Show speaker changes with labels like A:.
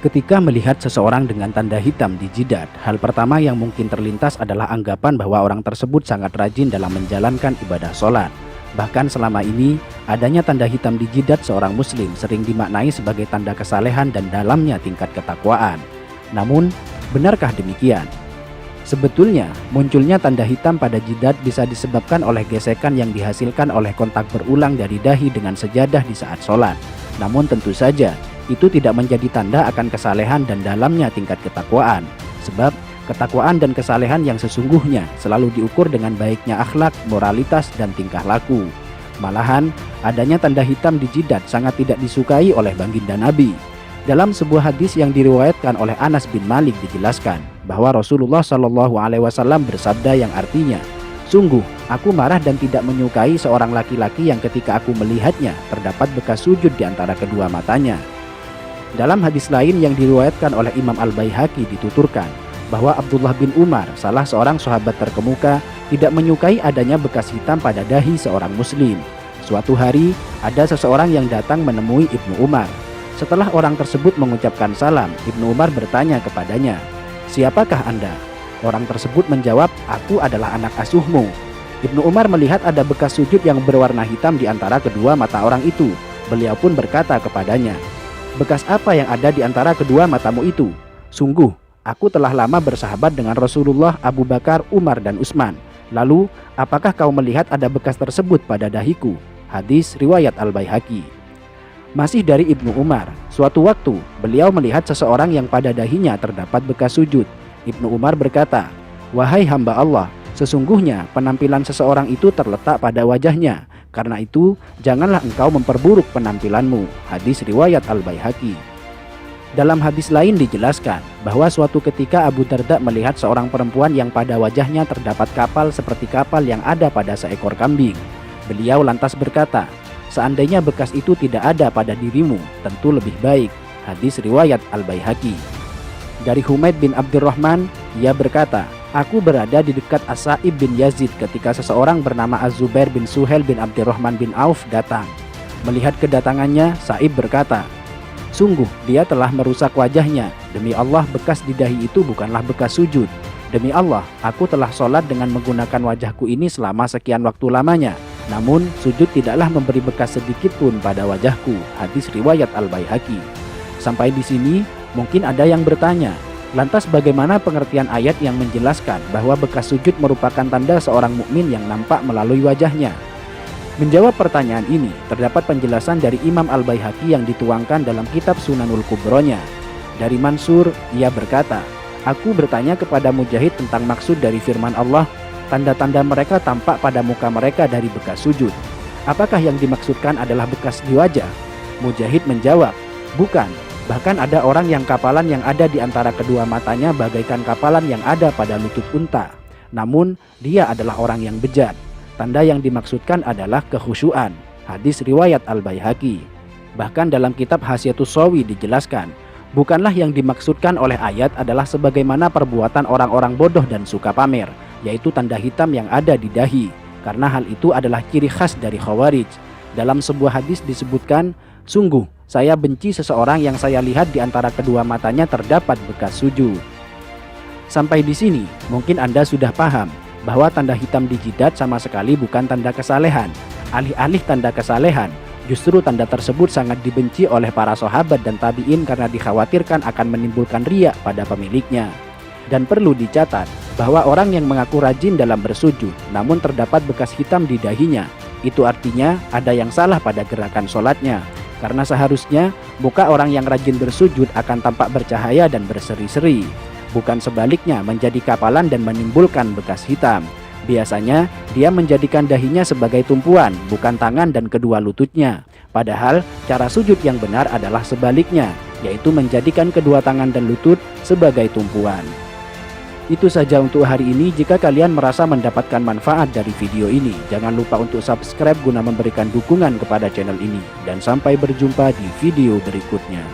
A: Ketika melihat seseorang dengan tanda hitam di jidat, hal pertama yang mungkin terlintas adalah anggapan bahwa orang tersebut sangat rajin dalam menjalankan ibadah sholat. Bahkan selama ini, adanya tanda hitam di jidat seorang muslim sering dimaknai sebagai tanda kesalehan dan dalamnya tingkat ketakwaan. Namun, benarkah demikian? Sebetulnya, munculnya tanda hitam pada jidat bisa disebabkan oleh gesekan yang dihasilkan oleh kontak berulang dari dahi dengan sejadah di saat sholat. Namun tentu saja, itu tidak menjadi tanda akan kesalehan dan dalamnya tingkat ketakwaan. Sebab, ketakwaan dan kesalehan yang sesungguhnya selalu diukur dengan baiknya akhlak, moralitas, dan tingkah laku. Malahan, adanya tanda hitam di jidat sangat tidak disukai oleh baginda Nabi. Dalam sebuah hadis yang diriwayatkan oleh Anas bin Malik dijelaskan bahwa Rasulullah SAW bersabda yang artinya, "Sungguh, aku marah dan tidak menyukai seorang laki-laki yang ketika aku melihatnya terdapat bekas sujud di antara kedua matanya." Dalam hadis lain yang diriwayatkan oleh Imam Al-Baihaqi dituturkan bahwa Abdullah bin Umar, salah seorang sahabat terkemuka, tidak menyukai adanya bekas hitam pada dahi seorang muslim. Suatu hari, ada seseorang yang datang menemui Ibnu Umar. Setelah orang tersebut mengucapkan salam, Ibnu Umar bertanya kepadanya, "Siapakah Anda?" Orang tersebut menjawab, "Aku adalah anak asuhmu." Ibnu Umar melihat ada bekas sujud yang berwarna hitam di antara kedua mata orang itu. Beliau pun berkata kepadanya, "Bekas apa yang ada di antara kedua matamu itu?" "Sungguh, aku telah lama bersahabat dengan Rasulullah, Abu Bakar, Umar, dan Utsman. Lalu, apakah kau melihat ada bekas tersebut pada dahiku?" Hadis riwayat Al-Baihaqi. Masih dari Ibnu Umar, suatu waktu beliau melihat seseorang yang pada dahinya terdapat bekas sujud. Ibnu Umar berkata, "Wahai hamba Allah, sesungguhnya penampilan seseorang itu terletak pada wajahnya. Karena itu, janganlah engkau memperburuk penampilanmu." Hadis riwayat Al-Baihaqi. Dalam hadis lain dijelaskan bahwa suatu ketika Abu Darda melihat seorang perempuan yang pada wajahnya terdapat kapal seperti kapal yang ada pada seekor kambing. Beliau lantas berkata, "Seandainya bekas itu tidak ada pada dirimu, tentu lebih baik." Hadis riwayat Al-Baihaqi. Dari Humaid bin Abdurrahman, ia berkata, "Aku berada di dekat As-Sa'ib bin Yazid ketika seseorang bernama Az-Zubair bin Suhail bin Abdurrahman bin Auf datang. Melihat kedatangannya, Sa'ib berkata, 'Sungguh dia telah merusak wajahnya. Demi Allah, bekas di dahi itu bukanlah bekas sujud. Demi Allah, aku telah sholat dengan menggunakan wajahku ini selama sekian waktu lamanya. Namun, sujud tidaklah memberi bekas sedikit pun pada wajahku." Hadis riwayat Al-Baihaqi. Sampai di sini, mungkin ada yang bertanya, lantas bagaimana pengertian ayat yang menjelaskan bahwa bekas sujud merupakan tanda seorang mukmin yang nampak melalui wajahnya? Menjawab pertanyaan ini, terdapat penjelasan dari Imam Al-Baihaqi yang dituangkan dalam kitab Sunanul Kubronya. Dari Mansur, ia berkata, "Aku bertanya kepada Mujahid tentang maksud dari firman Allah, tanda-tanda mereka tampak pada muka mereka dari bekas sujud. Apakah yang dimaksudkan adalah bekas di wajah?" Mujahid menjawab, "Bukan. Bahkan ada orang yang kapalan yang ada di antara kedua matanya bagaikan kapalan yang ada pada lutut unta. Namun, dia adalah orang yang bejat. Tanda yang dimaksudkan adalah kekhusyuan." Hadis riwayat Al-Baihaqi. Bahkan dalam kitab Hasyiatus Shawi dijelaskan, bukanlah yang dimaksudkan oleh ayat adalah sebagaimana perbuatan orang-orang bodoh dan suka pamer, yaitu tanda hitam yang ada di dahi, karena hal itu adalah ciri khas dari Khawarij. Dalam sebuah hadis disebutkan, "Sungguh, saya benci seseorang yang saya lihat di antara kedua matanya terdapat bekas sujud." Sampai di sini, mungkin Anda sudah paham bahwa tanda hitam di jidat sama sekali bukan tanda kesalehan. Alih-alih tanda kesalehan, justru tanda tersebut sangat dibenci oleh para sahabat dan tabi'in karena dikhawatirkan akan menimbulkan riya pada pemiliknya. Dan perlu dicatat bahwa orang yang mengaku rajin dalam bersujud namun terdapat bekas hitam di dahinya, itu artinya ada yang salah pada gerakan sholatnya. Karena seharusnya muka orang yang rajin bersujud akan tampak bercahaya dan berseri-seri, bukan sebaliknya menjadi kapalan dan menimbulkan bekas hitam. Biasanya dia menjadikan dahinya sebagai tumpuan, bukan tangan dan kedua lututnya. Padahal cara sujud yang benar adalah sebaliknya, yaitu menjadikan kedua tangan dan lutut sebagai tumpuan. Itu saja untuk hari ini. Jika kalian merasa mendapatkan manfaat dari video ini, jangan lupa untuk subscribe guna memberikan dukungan kepada channel ini. Dan sampai berjumpa di video berikutnya.